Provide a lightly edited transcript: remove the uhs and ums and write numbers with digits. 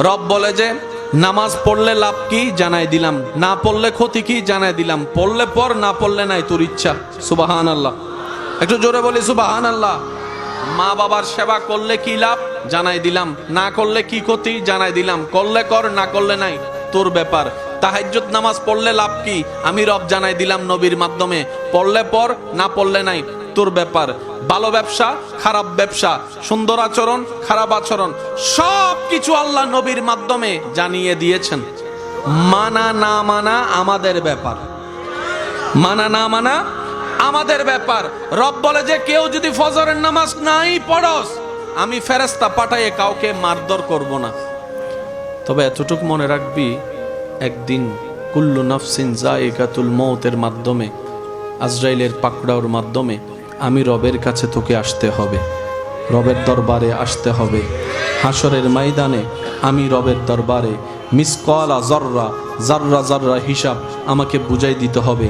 রব বলে যে নামাজ পড়লে লাভ কি জানাই দিলাম, না পড়লে ক্ষতি কি জানাই দিলাম, পড়লে পর না পড়লে নাই, তোর ইচ্ছা। সুবহানাল্লাহ, একটু জোরে বলি সুবহানাল্লাহ। মা বাবার সেবা করলে কি লাভ জানাই দিলাম, না করলে কি ক্ষতি জানাই দিলাম, করলে কর না করলে নাই, তোর ব্যাপার। তাহাজ্জুদ নামাজ পড়লে লাভ কি আমি রব জানাই দিলাম নবীর মাধ্যমে, পড়লে পর না পড়লে নাই, তোর ব্যাপার। ভালো ব্যবসা খারাপ ব্যবসা, সুন্দর আচরণ খারাপ আচরণ, সব কিছু আল্লাহ নবীর মাধ্যমে জানিয়ে দিয়েছেন। মানা না মানা আমাদের ব্যাপার, মানা না মানা আমাদের ব্যাপার। রব বলে যে কেউ যদি ফজরের নামাজ নাই পড়স, আমি ফেরেশতা পাঠাইয়ে কাউকে মারধর করব না। তবে এতটুকু মনে রাখবি, একদিন কুল্লু নাফসিন যায়িকাতুল মউতের মাধ্যমে, আজরাইলের পাকড়াওর মাধ্যমে আমি রবের কাছে তোকে আসতে হবে, রবের দরবারে আসতে হবে। হাসরের ময়দানে আমি রবের দরবারে মিসকালা যাররা যাররা যাররা হিসাব আমাকে বুঝাই দিতে হবে।